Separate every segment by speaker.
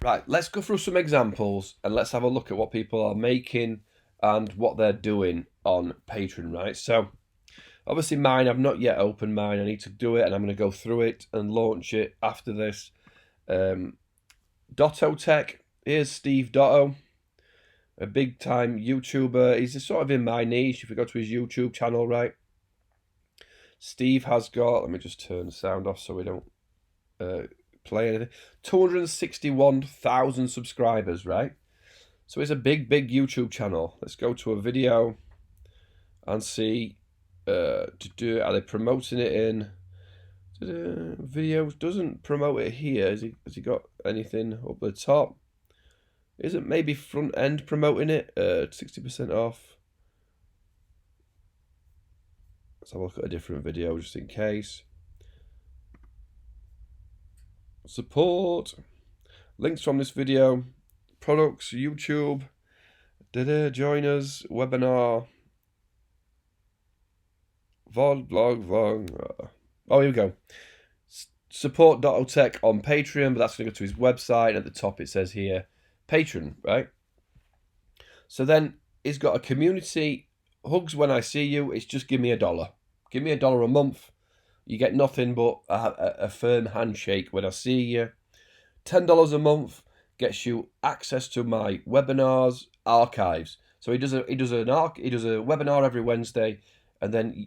Speaker 1: Right, let's go through some examples and let's have a look at what people are making and what they're doing on Patreon, right? So, obviously mine, I've not yet opened mine. I need to do it and I'm going to go through it and launch it after this. Dotto Tech, here's Steve Dotto, a big time YouTuber. He's sort of in my niche if you go to his YouTube channel, right? Steve has got, let me just turn the sound off so we don't play anything. 261,000 subscribers, right? So it's a big YouTube channel. Let's go to a video and see are they promoting it in videos. Doesn't promote it here. Has he got anything up the top? Isn't maybe front end promoting it? 60% off. Let's have a look at a different video just in case. Support. Links from this video. Products, YouTube. Join us. Webinar. Vlog. Oh, here we go. Support Dotto Tech on Patreon, but that's going to go to his website. At the top it says here, Patreon, right? So then he's got a community. Hugs when I see you. It's just give me $1. Give me $1 a month. You get nothing but a firm handshake when I see you. $10 a month gets you access to my webinars, archives. So he does a webinar every Wednesday, and then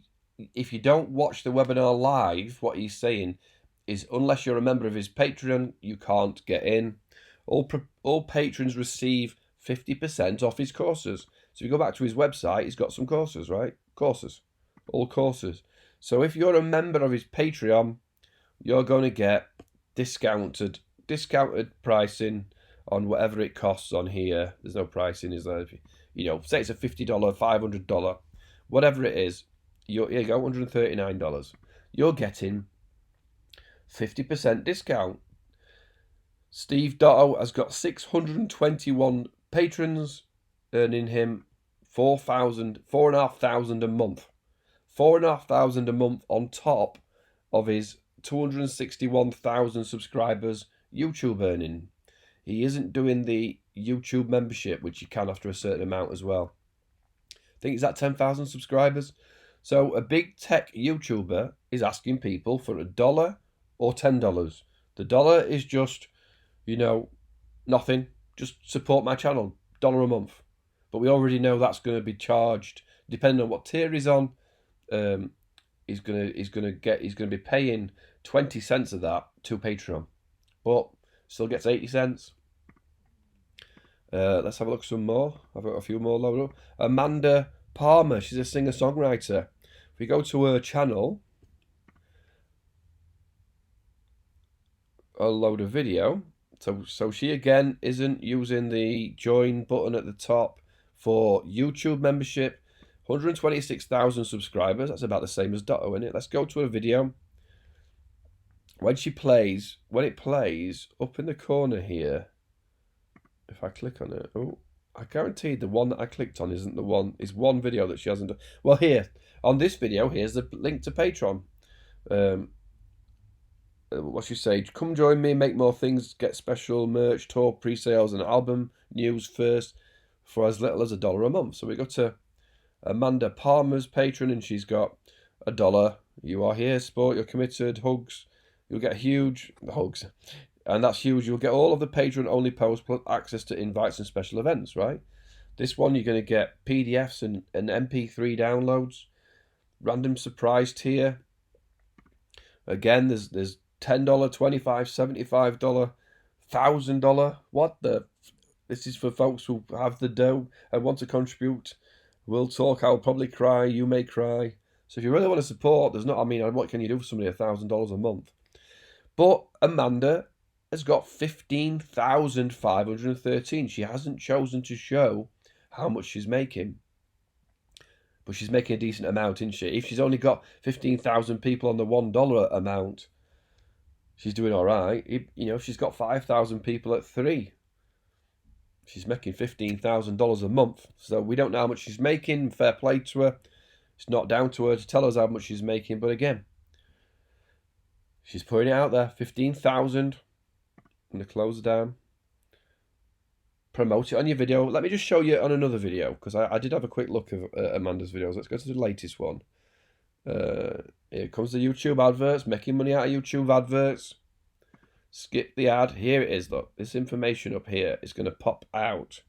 Speaker 1: if you don't watch the webinar live, what he's saying is unless you're a member of his Patreon, you can't get in. All patrons receive 50% off his courses. So if you go back to his website, he's got some courses, right? All courses. So if you're a member of his Patreon, you're going to get discounted pricing on whatever it costs on here. There's no pricing, is there? Say it's a $50, $500, whatever it is. Here you go, $139. You're getting 50% discount. Steve Dotto has got 621 patrons, earning him $4,500 a month. $4,500 a month on top of his 261,000 subscribers YouTube earning. He isn't doing the YouTube membership, which you can after a certain amount as well. I think it's at 10,000 subscribers. So a big tech YouTuber is asking people for $1 or $10. The dollar is just, nothing. Just support my channel, $1 a month. But we already know that's going to be charged depending on what tier he's on. He's going to be paying 20 cents of that to Patreon, but still gets 80 cents. Let's have a look at some more. I've got a few more loaded up. Amanda Palmer, she's a singer-songwriter. If we go to her channel, I'll load a video. So she again isn't using the join button at the top for YouTube membership. 126,000 subscribers. That's about the same as Dotto, isn't it? Let's go to a video. When it plays up in the corner here, if I click on it, I guarantee the one that I clicked on isn't the one. It's one video that she hasn't done. Well, here on this video, here's the link to Patreon. What she say? Come join me, make more things, get special merch, tour pre-sales, and album news first for as little as $1 a month. So we go to Amanda Palmer's Patreon, and she's got $1. You are here, sport. You're committed. Hugs. You'll get huge hugs, and that's huge. You'll get all of the Patreon-only posts plus access to invites and special events. Right. This one you're going to get PDFs and MP3 downloads. Random surprise tier. Again, there's $10, $25, $75, $1,000. What the? This is for folks who have the dough and want to contribute. We'll talk. I'll probably cry. You may cry. So if you really want to support, what can you do for somebody $1,000 a month? But Amanda has got 15,513. She hasn't chosen to show how much she's making. But she's making a decent amount, isn't she? If she's only got 15,000 people on the $1 amount, she's doing all right. If she's got 5,000 people at $3, she's making $15,000 a month. So we don't know how much she's making. Fair play to her. It's not down to her to tell us how much she's making. But again, she's putting it out there. 15,000. I'm going to close it down. promote it on your video. Let me just show you on another video, because I did have a quick look of Amanda's videos. Let's go to the latest one. Here comes the YouTube adverts, making money out of YouTube adverts. Skip the ad. Here it is, look. This information up here is going to pop out.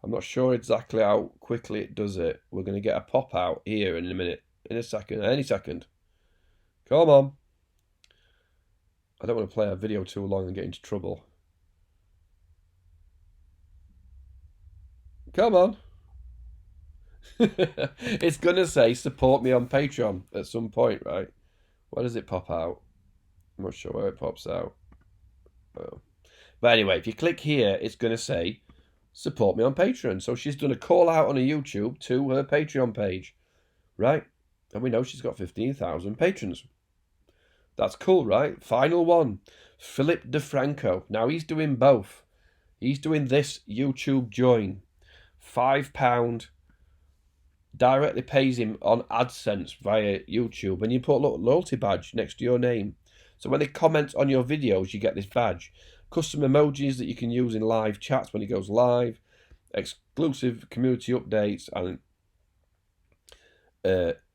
Speaker 1: I'm not sure exactly how quickly it does it. We're going to get a pop out here in a minute, in a second, any second. Come on. I don't want to play a video too long and get into trouble. Come on. It's going to say support me on Patreon at some point, right? Where does it pop out? I'm not sure where it pops out. Oh. But anyway, if you click here, it's going to say support me on Patreon. So she's done a call out on a YouTube to her Patreon page, right? And we know she's got 15,000 patrons. That's cool, right? Final one, Philip DeFranco. Now he's doing both. He's doing this YouTube join. £5 directly pays him on AdSense via YouTube. And you put a little loyalty badge next to your name. So when they comment on your videos, you get this badge. Custom emojis that you can use in live chats when he goes live. Exclusive community updates. And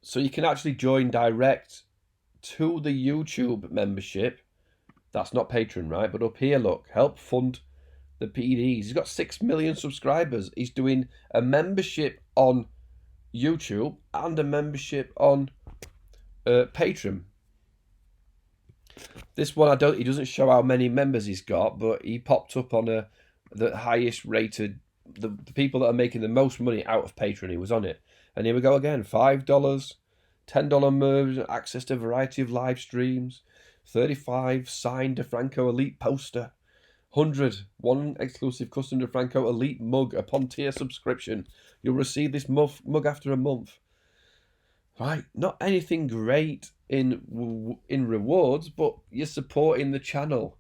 Speaker 1: so you can actually join direct to the YouTube membership. That's not Patreon, right? But up here, look, help fund the PDs. He's got 6 million subscribers. He's doing a membership on YouTube and a membership on Patreon. This one, he doesn't show how many members he's got, but he popped up on the highest rated, the people that are making the most money out of Patreon. He was on it. And here we go again, $5, $10 moves, access to a variety of live streams, 35 signed DeFranco Elite poster, 100 one exclusive custom DeFranco Elite mug upon tier subscription. You'll receive this mug after a month. Right, not anything great in rewards, but you're supporting the channel.